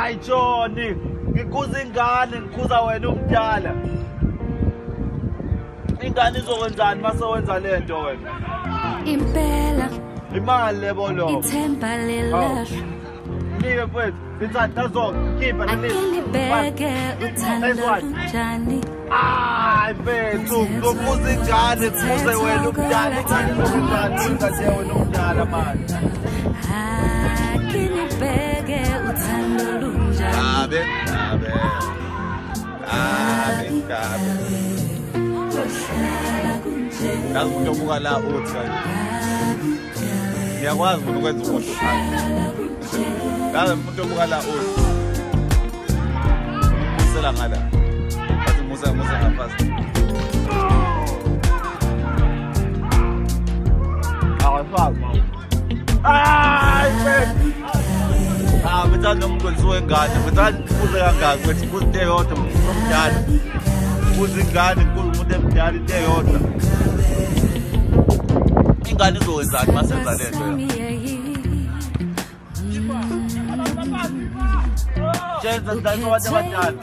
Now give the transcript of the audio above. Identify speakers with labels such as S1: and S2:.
S1: Hayi Johnny, ngikhuza ingane, ngikhuza wena umdala. Ingane izokwenzani mase wenza lento wena?
S2: Impela
S1: imali lebolo.
S2: ithemba lelash.
S1: Nike mfethu, ngithatha tazokhipha
S2: Akinibheke uthanda njani.
S1: Hayi mfethu, ngikhuza ingane, ngikhuze wena umdala. Ingane wena umdala manje.
S2: Akinibheke uthanda lunjani.
S1: Yazi umuntu obuka la uthi ngiyakwazi ukuthi ukwenza umuntu yazi umuntu obuka la uthi sela ngala athi musa ngaphansi awafaka bethanda umuntu olisuke ngane bethanda kuze kangaka bethi kuze into eyodwa umuntu omdala kuze ingane umuntu emdala into eyodwa ingane izokwenzani masenza lento yenza njani abantu abadala